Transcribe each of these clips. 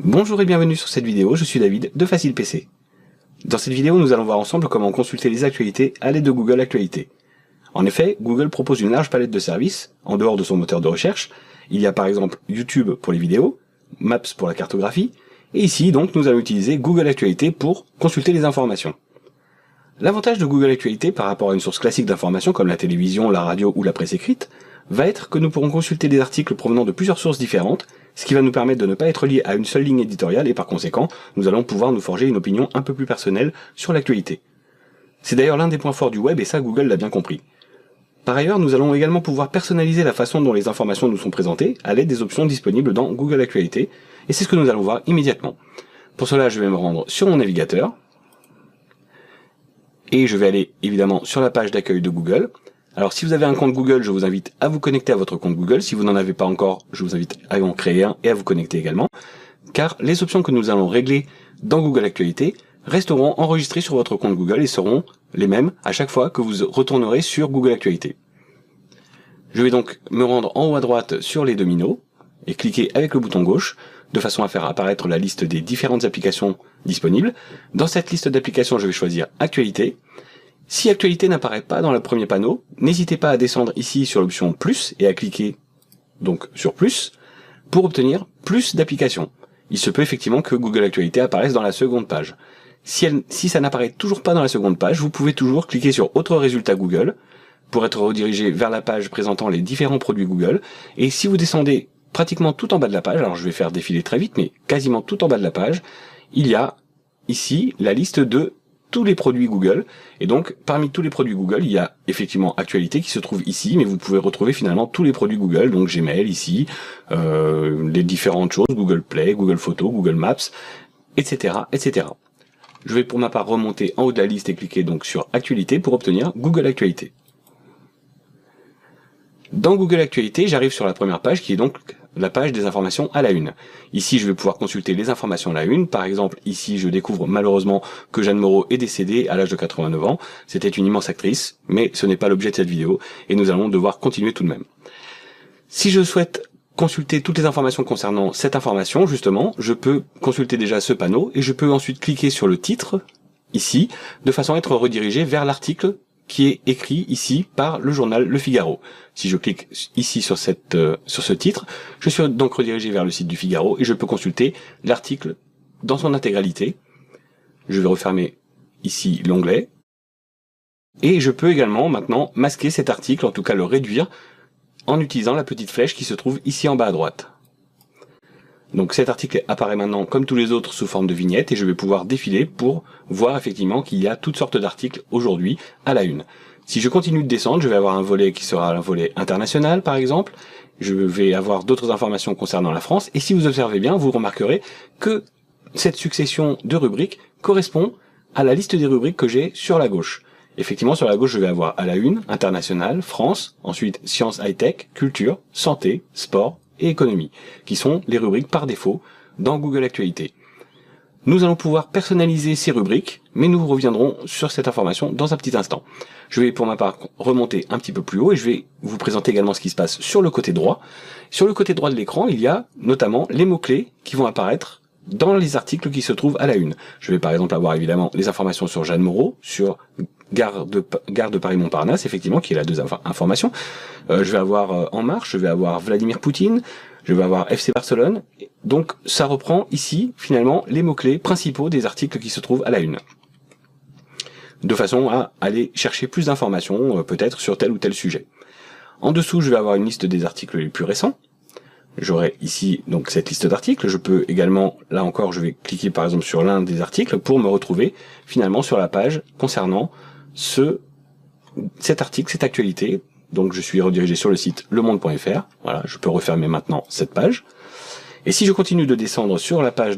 Bonjour et bienvenue sur cette vidéo, je suis David de Facile PC. Dans cette vidéo, nous allons voir ensemble comment consulter les actualités à l'aide de Google Actualités. En effet, Google propose une large palette de services, en dehors de son moteur de recherche. Il y a par exemple YouTube pour les vidéos, Maps pour la cartographie, et ici donc nous allons utiliser Google Actualités pour consulter les informations. L'avantage de Google Actualités par rapport à une source classique d'informations comme la télévision, la radio ou la presse écrite, va être que nous pourrons consulter des articles provenant de plusieurs sources différentes, ce qui va nous permettre de ne pas être liés à une seule ligne éditoriale et par conséquent, nous allons pouvoir nous forger une opinion un peu plus personnelle sur l'actualité. C'est d'ailleurs l'un des points forts du web et ça Google l'a bien compris. Par ailleurs, nous allons également pouvoir personnaliser la façon dont les informations nous sont présentées à l'aide des options disponibles dans Google Actualités et c'est ce que nous allons voir immédiatement. Pour cela, je vais me rendre sur mon navigateur et je vais aller évidemment sur la page d'accueil de Google. Alors si vous avez un compte Google, je vous invite à vous connecter à votre compte Google. Si vous n'en avez pas encore, je vous invite à en créer un et à vous connecter également. Car les options que nous allons régler dans Google Actualités resteront enregistrées sur votre compte Google et seront les mêmes à chaque fois que vous retournerez sur Google Actualités. Je vais donc me rendre en haut à droite sur les dominos et cliquer avec le bouton gauche de façon à faire apparaître la liste des différentes applications disponibles. Dans cette liste d'applications, je vais choisir Actualité. Si Actualité n'apparaît pas dans le premier panneau, n'hésitez pas à descendre ici sur l'option Plus et à cliquer donc sur Plus pour obtenir plus d'applications. Il se peut effectivement que Google Actualité apparaisse dans la seconde page. Si ça n'apparaît toujours pas dans la seconde page, vous pouvez toujours cliquer sur Autres résultats Google pour être redirigé vers la page présentant les différents produits Google. Et si vous descendez pratiquement tout en bas de la page, alors je vais faire défiler très vite, mais quasiment tout en bas de la page, il y a ici la liste de tous les produits Google, et donc parmi tous les produits Google, il y a effectivement Actualité qui se trouve ici, mais vous pouvez retrouver finalement tous les produits Google, donc Gmail ici, les différentes choses, Google Play, Google Photos, Google Maps, etc., etc. Je vais pour ma part remonter en haut de la liste et cliquer donc sur Actualité pour obtenir Google Actualité. Dans Google Actualité, j'arrive sur la première page qui est donc la page des informations à la une. Ici, je vais pouvoir consulter les informations à la une. Par exemple, ici, je découvre malheureusement que Jeanne Moreau est décédée à l'âge de 89 ans. C'était une immense actrice, mais ce n'est pas l'objet de cette vidéo et nous allons devoir continuer tout de même. Si je souhaite consulter toutes les informations concernant cette information, justement, je peux consulter déjà ce panneau et je peux ensuite cliquer sur le titre, ici, de façon à être redirigé vers l'article qui est écrit ici par le journal Le Figaro. Si je clique ici sur ce titre, je suis donc redirigé vers le site du Figaro et je peux consulter l'article dans son intégralité. Je vais refermer ici l'onglet. Et je peux également maintenant masquer cet article, en tout cas le réduire, en utilisant la petite flèche qui se trouve ici en bas à droite. Donc cet article apparaît maintenant comme tous les autres sous forme de vignette et je vais pouvoir défiler pour voir effectivement qu'il y a toutes sortes d'articles aujourd'hui à la une. Si je continue de descendre, je vais avoir un volet qui sera un volet international par exemple, je vais avoir d'autres informations concernant la France et si vous observez bien, vous remarquerez que cette succession de rubriques correspond à la liste des rubriques que j'ai sur la gauche. Effectivement, sur la gauche, je vais avoir à la une, international, France, ensuite sciences high-tech, culture, santé, sport, et économie, qui sont les rubriques par défaut dans Google Actualités. Nous allons pouvoir personnaliser ces rubriques, mais nous reviendrons sur cette information dans un petit instant. Je vais pour ma part remonter un petit peu plus haut et je vais vous présenter également ce qui se passe sur le côté droit. Sur le côté droit de l'écran, il y a notamment les mots-clés qui vont apparaître dans les articles qui se trouvent à la une. Je vais par exemple avoir évidemment les informations sur Jeanne Moreau, sur Gare de Paris-Montparnasse, effectivement, qui est la deuxième information. Je vais avoir En Marche, je vais avoir Vladimir Poutine, je vais avoir FC Barcelone. Donc ça reprend ici, finalement, les mots-clés principaux des articles qui se trouvent à la une. De façon à aller chercher plus d'informations, peut-être sur tel ou tel sujet. En dessous, je vais avoir une liste des articles les plus récents. J'aurai ici donc cette liste d'articles. Je peux également, là encore, je vais cliquer par exemple sur l'un des articles pour me retrouver finalement sur la page concernant cet article, cette actualité. Donc je suis redirigé sur le site lemonde.fr. Voilà, je peux refermer maintenant cette page. Et si je continue de descendre sur la page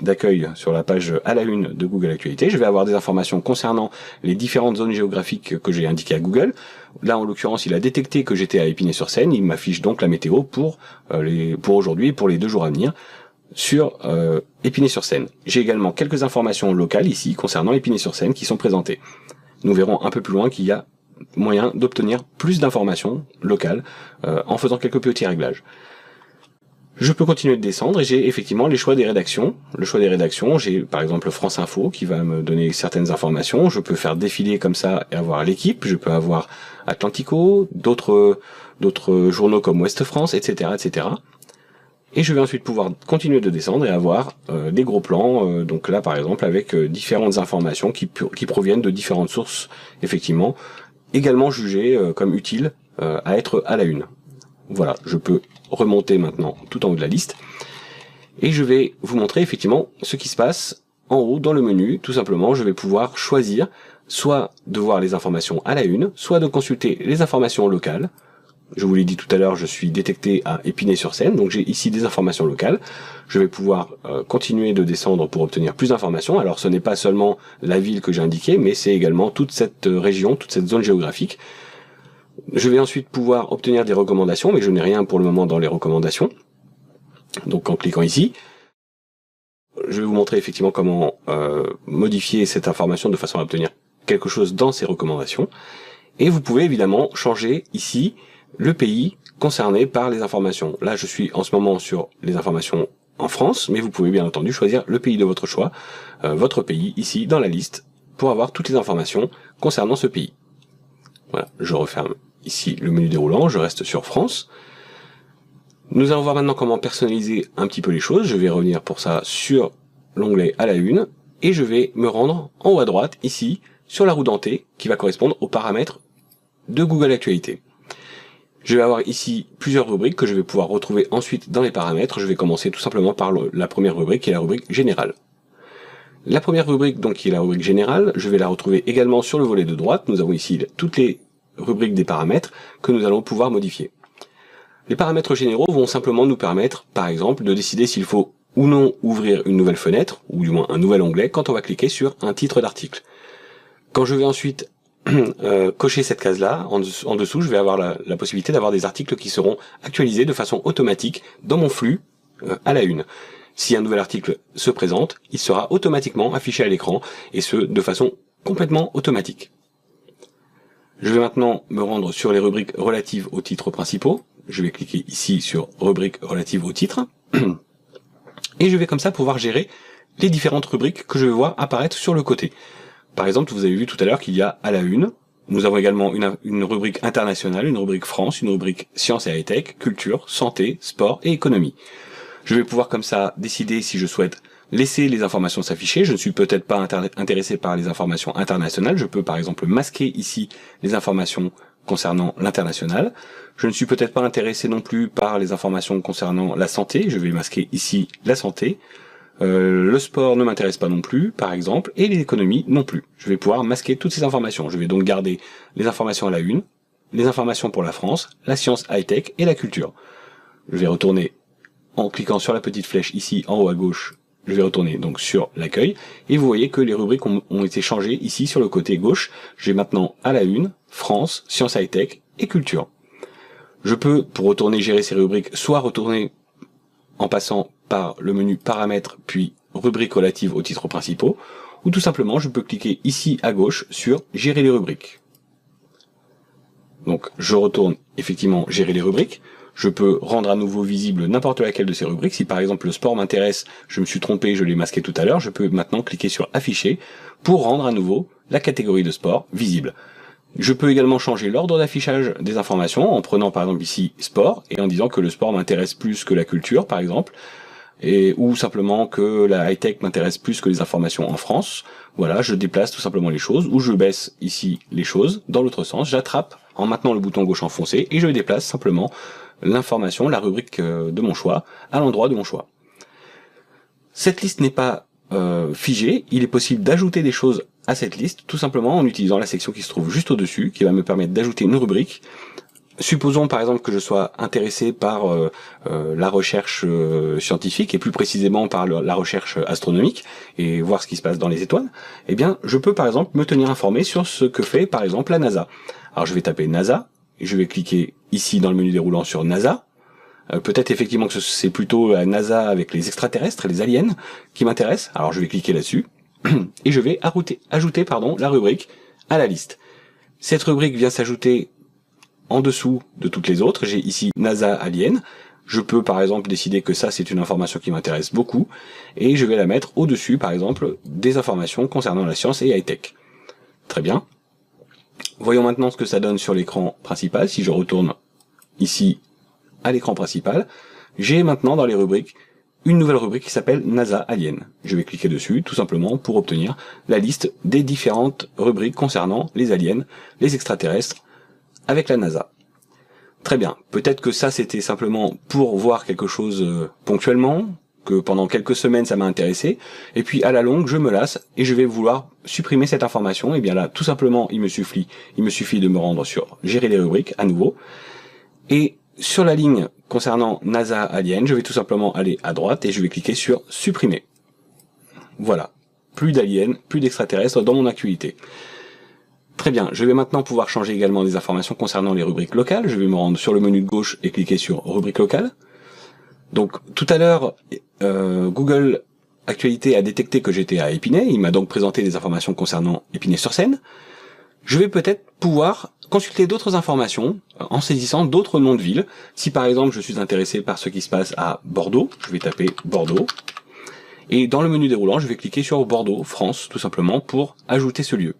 d'accueil, sur la page à la une de Google Actualité, je vais avoir des informations concernant les différentes zones géographiques que j'ai indiquées à Google. Là, en l'occurrence, il a détecté que j'étais à Épinay-sur-Seine. Il m'affiche donc la météo pour aujourd'hui et pour les 2 jours à venir sur Épinay-sur-Seine. J'ai également quelques informations locales ici concernant Épinay-sur-Seine qui sont présentées. Nous verrons un peu plus loin qu'il y a moyen d'obtenir plus d'informations locales en faisant quelques petits réglages. Je peux continuer de descendre et j'ai effectivement les choix des rédactions. Le choix des rédactions, j'ai par exemple France Info qui va me donner certaines informations. Je peux faire défiler comme ça et avoir l'équipe. Je peux avoir Atlantico, d'autres journaux comme Ouest France, etc., etc. Et je vais ensuite pouvoir continuer de descendre et avoir des gros plans. Donc là, par exemple, avec différentes informations qui proviennent de différentes sources, effectivement, également jugées comme utiles à être à la une. Voilà, je peux remonter maintenant tout en haut de la liste. Et je vais vous montrer effectivement ce qui se passe en haut dans le menu. Tout simplement, je vais pouvoir choisir soit de voir les informations à la une, soit de consulter les informations locales. Je vous l'ai dit tout à l'heure, je suis détecté à Épinay-sur-Seine, donc j'ai ici des informations locales. Je vais pouvoir continuer de descendre pour obtenir plus d'informations. Alors ce n'est pas seulement la ville que j'ai indiquée, mais c'est également toute cette région, toute cette zone géographique. Je vais ensuite pouvoir obtenir des recommandations, mais je n'ai rien pour le moment dans les recommandations. Donc en cliquant ici, je vais vous montrer effectivement comment modifier cette information de façon à obtenir quelque chose dans ces recommandations. Et vous pouvez évidemment changer ici le pays concerné par les informations. Là, je suis en ce moment sur les informations en France, mais vous pouvez bien entendu choisir le pays de votre choix, votre pays ici dans la liste, pour avoir toutes les informations concernant ce pays. Voilà, je referme ici le menu déroulant, je reste sur France. Nous allons voir maintenant comment personnaliser un petit peu les choses. Je vais revenir pour ça sur l'onglet à la une, et je vais me rendre en haut à droite, ici, sur la roue dentée, qui va correspondre aux paramètres de Google Actualité. Je vais avoir ici plusieurs rubriques que je vais pouvoir retrouver ensuite dans les paramètres. Je vais commencer tout simplement par la première rubrique, qui est la rubrique générale. La première rubrique, donc, qui est la rubrique générale, je vais la retrouver également sur le volet de droite. Nous avons ici toutes les rubriques des paramètres que nous allons pouvoir modifier. Les paramètres généraux vont simplement nous permettre, par exemple, de décider s'il faut ou non ouvrir une nouvelle fenêtre, ou du moins un nouvel onglet, quand on va cliquer sur un titre d'article. Quand je vais ensuite cocher cette case-là, en dessous, je vais avoir la possibilité d'avoir des articles qui seront actualisés de façon automatique dans mon flux à la une. Si un nouvel article se présente, il sera automatiquement affiché à l'écran, et ce, de façon complètement automatique. Je vais maintenant me rendre sur les rubriques relatives aux titres principaux. Je vais cliquer ici sur rubriques relatives aux titres. Et je vais comme ça pouvoir gérer les différentes rubriques que je vais voir apparaître sur le côté. Par exemple, vous avez vu tout à l'heure qu'il y a à la une. Nous avons également une rubrique internationale, une rubrique France, une rubrique sciences et high-tech, culture, santé, sport et économie. Je vais pouvoir comme ça décider si je souhaite laisser les informations s'afficher. Je ne suis peut-être pas intéressé par les informations internationales. Je peux par exemple masquer ici les informations concernant l'international. Je ne suis peut-être pas intéressé non plus par les informations concernant la santé. Je vais masquer ici la santé. Le sport ne m'intéresse pas non plus, par exemple, et l'économie non plus. Je vais pouvoir masquer toutes ces informations. Je vais donc garder les informations à la une, les informations pour la France, la science high-tech et la culture. Je vais retourner en cliquant sur la petite flèche ici en haut à gauche. Je vais retourner donc sur l'accueil, et vous voyez que les rubriques ont été changées ici sur le côté gauche. J'ai maintenant à la une, France, sciences high-tech et culture. Je peux, pour retourner gérer ces rubriques, soit retourner en passant par le menu paramètres, puis rubriques relatives aux titres principaux, ou tout simplement je peux cliquer ici à gauche sur gérer les rubriques. Donc je retourne effectivement gérer les rubriques. Je peux rendre à nouveau visible n'importe laquelle de ces rubriques. Si par exemple le sport m'intéresse, je me suis trompé, je l'ai masqué tout à l'heure, je peux maintenant cliquer sur afficher pour rendre à nouveau la catégorie de sport visible. Je peux également changer l'ordre d'affichage des informations en prenant par exemple ici sport et en disant que le sport m'intéresse plus que la culture par exemple, ou simplement que la high-tech m'intéresse plus que les informations en France. Voilà, je déplace tout simplement les choses, ou je baisse ici les choses dans l'autre sens, j'attrape en maintenant le bouton gauche enfoncé et je déplace simplement l'information, la rubrique de mon choix, à l'endroit de mon choix. Cette liste n'est pas figée, il est possible d'ajouter des choses à cette liste, tout simplement en utilisant la section qui se trouve juste au-dessus, qui va me permettre d'ajouter une rubrique. Supposons par exemple que je sois intéressé par la recherche scientifique, et plus précisément par la recherche astronomique, et voir ce qui se passe dans les étoiles, eh bien je peux par exemple me tenir informé sur ce que fait par exemple la NASA. Alors je vais taper NASA, et je vais cliquer ici dans le menu déroulant sur NASA. Peut-être effectivement que c'est plutôt la NASA avec les extraterrestres, les aliens, qui m'intéressent. Alors je vais cliquer là-dessus, et je vais ajouter la rubrique à la liste. Cette rubrique vient s'ajouter en dessous de toutes les autres. J'ai ici NASA Alien. Je peux par exemple décider que ça c'est une information qui m'intéresse beaucoup, et je vais la mettre au-dessus par exemple des informations concernant la science et high-tech. Très bien. Voyons maintenant ce que ça donne sur l'écran principal. Si je retourne ici à l'écran principal, j'ai maintenant dans les rubriques une nouvelle rubrique qui s'appelle NASA Alien. Je vais cliquer dessus tout simplement pour obtenir la liste des différentes rubriques concernant les aliens, les extraterrestres, avec la NASA. Très bien, peut-être que ça c'était simplement pour voir quelque chose ponctuellement, que pendant quelques semaines ça m'a intéressé, et puis à la longue je me lasse et je vais vouloir supprimer cette information, et bien là tout simplement il me suffit de me rendre sur gérer les rubriques à nouveau, et sur la ligne concernant NASA Alien, je vais tout simplement aller à droite et je vais cliquer sur supprimer. Voilà, plus d'aliens, plus d'extraterrestres dans mon actualité. Très bien, je vais maintenant pouvoir changer également des informations concernant les rubriques locales. Je vais me rendre sur le menu de gauche et cliquer sur rubrique locale. Donc tout à l'heure, Google Actualité a détecté que j'étais à Épinay, il m'a donc présenté des informations concernant Épinay-sur-Seine. Je vais peut-être pouvoir consulter d'autres informations en saisissant d'autres noms de villes. Si par exemple je suis intéressé par ce qui se passe à Bordeaux, je vais taper Bordeaux. Et dans le menu déroulant, je vais cliquer sur Bordeaux, France, tout simplement pour ajouter ce lieu.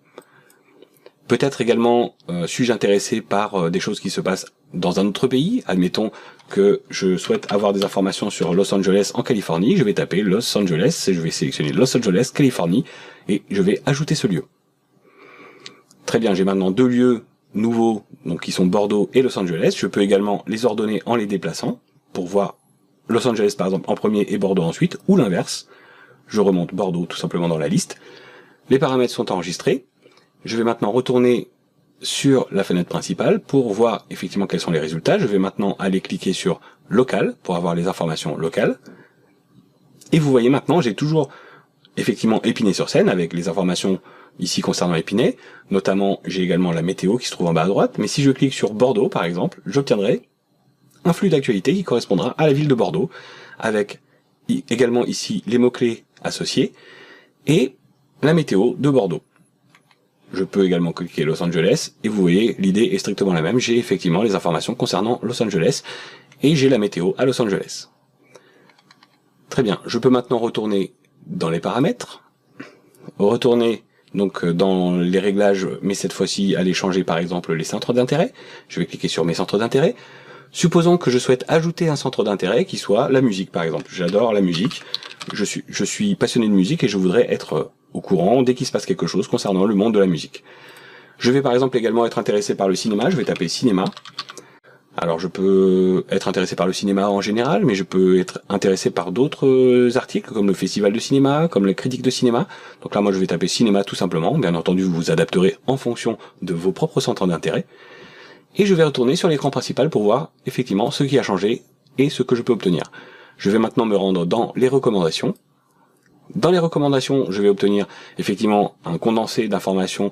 Peut-être également suis-je intéressé par des choses qui se passent dans un autre pays. Admettons que je souhaite avoir des informations sur Los Angeles en Californie. Je vais taper Los Angeles et je vais sélectionner Los Angeles, Californie et je vais ajouter ce lieu. Très bien, j'ai maintenant deux lieux nouveaux donc qui sont Bordeaux et Los Angeles. Je peux également les ordonner en les déplaçant pour voir Los Angeles par exemple en premier et Bordeaux ensuite, ou l'inverse. Je remonte Bordeaux tout simplement dans la liste. Les paramètres sont enregistrés. Je vais maintenant retourner sur la fenêtre principale pour voir effectivement quels sont les résultats. Je vais maintenant aller cliquer sur local pour avoir les informations locales. Et vous voyez maintenant, j'ai toujours effectivement Épinay-sur-Seine avec les informations ici concernant Épinay. Notamment, j'ai également la météo qui se trouve en bas à droite. Mais si je clique sur Bordeaux par exemple, j'obtiendrai un flux d'actualité qui correspondra à la ville de Bordeaux avec également ici les mots-clés associés et la météo de Bordeaux. Je peux également cliquer Los Angeles, et vous voyez, l'idée est strictement la même. J'ai effectivement les informations concernant Los Angeles, et j'ai la météo à Los Angeles. Très bien, je peux maintenant retourner dans les paramètres, retourner donc dans les réglages, mais cette fois-ci aller changer par exemple les centres d'intérêt. Je vais cliquer sur mes centres d'intérêt. Supposons que je souhaite ajouter un centre d'intérêt qui soit la musique par exemple. J'adore la musique, je suis passionné de musique et je voudrais être au courant dès qu'il se passe quelque chose concernant le monde de la musique. Je vais par exemple également être intéressé par le cinéma, je vais taper cinéma. Alors je peux être intéressé par le cinéma en général, mais je peux être intéressé par d'autres articles, comme le festival de cinéma, comme les critiques de cinéma. Donc là moi je vais taper cinéma tout simplement, bien entendu vous vous adapterez en fonction de vos propres centres d'intérêt. Et je vais retourner sur l'écran principal pour voir effectivement ce qui a changé et ce que je peux obtenir. Je vais maintenant me rendre dans les recommandations. Dans les recommandations, je vais obtenir effectivement un condensé d'informations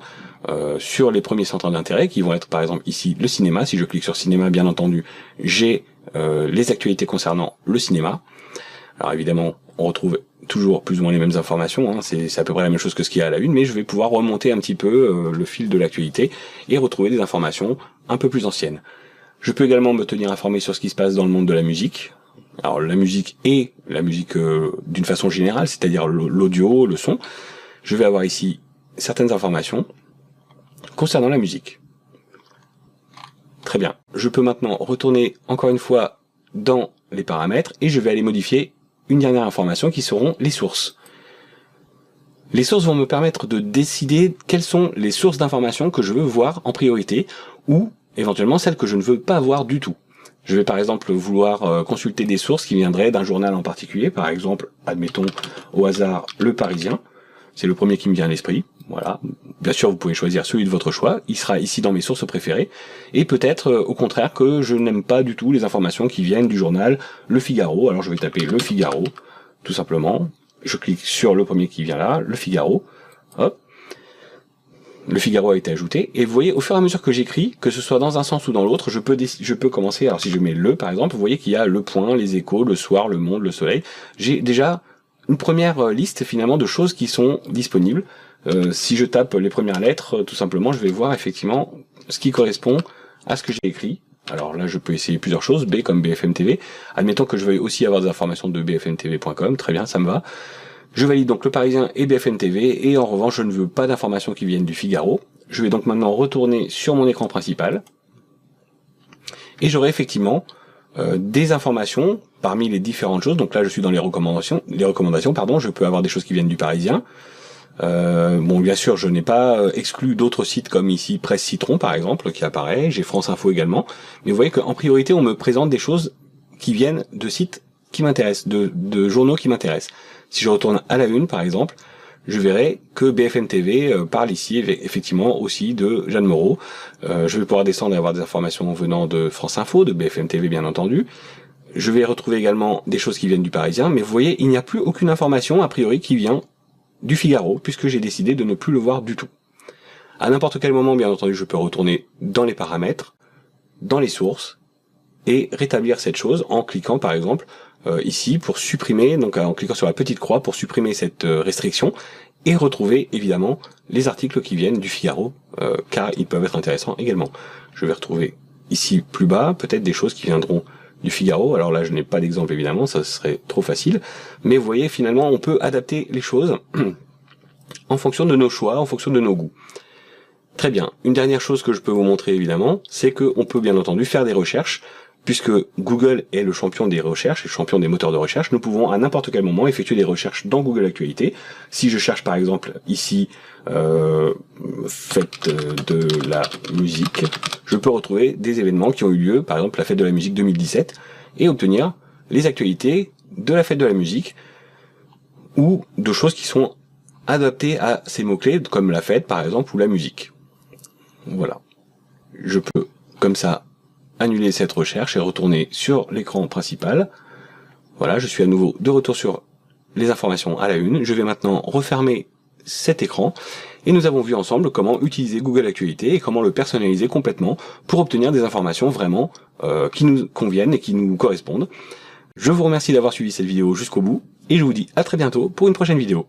sur les premiers centres d'intérêt qui vont être par exemple ici le cinéma. Si je clique sur cinéma, bien entendu, j'ai les actualités concernant le cinéma. Alors évidemment, on retrouve toujours plus ou moins les mêmes informations, hein, c'est à peu près la même chose que ce qu'il y a à la une, mais je vais pouvoir remonter un petit peu le fil de l'actualité et retrouver des informations un peu plus anciennes. Je peux également me tenir informé sur ce qui se passe dans le monde de la musique. Alors la musique et la musique d'une façon générale, c'est-à-dire l'audio, le son. Je vais avoir ici certaines informations concernant la musique. Très bien. Je peux maintenant retourner encore une fois dans les paramètres et je vais aller modifier une dernière information qui seront les sources. Les sources vont me permettre de décider quelles sont les sources d'informations que je veux voir en priorité ou éventuellement celles que je ne veux pas voir du tout. Je vais par exemple vouloir consulter des sources qui viendraient d'un journal en particulier, par exemple, admettons au hasard Le Parisien, c'est le premier qui me vient à l'esprit, voilà. Bien sûr vous pouvez choisir celui de votre choix, il sera ici dans mes sources préférées, et peut-être au contraire que je n'aime pas du tout les informations qui viennent du journal Le Figaro, alors je vais taper Le Figaro, tout simplement, je clique sur le premier qui vient là, Le Figaro, hop. Le Figaro a été ajouté, et vous voyez, au fur et à mesure que j'écris, que ce soit dans un sens ou dans l'autre, je peux commencer, alors si je mets le, par exemple, vous voyez qu'il y a Le Point, Les Échos, Le Soir, Le Monde, Le Soleil, j'ai déjà une première liste, finalement, de choses qui sont disponibles. Si je tape les premières lettres, tout simplement, je vais voir, effectivement, ce qui correspond à ce que j'ai écrit, Alors là, je peux essayer plusieurs choses, B comme BFM TV. Admettons que je veuille aussi avoir des informations de bfmtv.com, très bien, ça me va. Je valide donc Le Parisien et BFM TV, et en revanche, je ne veux pas d'informations qui viennent du Figaro. Je vais donc maintenant retourner sur mon écran principal, et j'aurai effectivement des informations parmi les différentes choses. Donc là, je suis dans les recommandations, je peux avoir des choses qui viennent du Parisien. Bon, bien sûr, je n'ai pas exclu d'autres sites comme ici Presse Citron par exemple qui apparaît, j'ai France Info également, mais vous voyez qu'en priorité on me présente des choses qui viennent de sites qui m'intéressent, de journaux qui m'intéressent. Si je retourne à la une par exemple, je verrai que BFM TV parle ici effectivement aussi de Jeanne Moreau. Je vais pouvoir descendre et avoir des informations venant de France Info, de BFM TV bien entendu. Je vais retrouver également des choses qui viennent du Parisien, mais vous voyez, il n'y a plus aucune information a priori qui vient du Figaro, puisque j'ai décidé de ne plus le voir du tout. À n'importe quel moment, bien entendu, je peux retourner dans les paramètres, dans les sources, et rétablir cette chose en cliquant par exemple ici pour supprimer, donc en cliquant sur la petite croix pour supprimer cette restriction, et retrouver évidemment les articles qui viennent du Figaro, car ils peuvent être intéressants également. Je vais retrouver ici plus bas peut-être des choses qui viendront du Figaro. Alors là, je n'ai pas d'exemple évidemment, ça serait trop facile. Mais vous voyez, finalement, on peut adapter les choses en fonction de nos choix, en fonction de nos goûts. Très bien. Une dernière chose que je peux vous montrer évidemment, c'est qu'on peut bien entendu faire des recherches. Puisque Google est le champion des recherches, et le champion des moteurs de recherche, nous pouvons à n'importe quel moment effectuer des recherches dans Google Actualité. Si je cherche par exemple ici fête de la musique, je peux retrouver des événements qui ont eu lieu, par exemple la fête de la musique 2017, et obtenir les actualités de la fête de la musique, ou de choses qui sont adaptées à ces mots-clés, comme la fête par exemple, ou la musique. Voilà. Je peux, comme ça, annuler cette recherche et retourner sur l'écran principal. Voilà, je suis à nouveau de retour sur les informations à la une. Je vais maintenant refermer cet écran et nous avons vu ensemble comment utiliser Google Actualité et comment le personnaliser complètement pour obtenir des informations vraiment qui nous conviennent et qui nous correspondent. Je vous remercie d'avoir suivi cette vidéo jusqu'au bout et je vous dis à très bientôt pour une prochaine vidéo.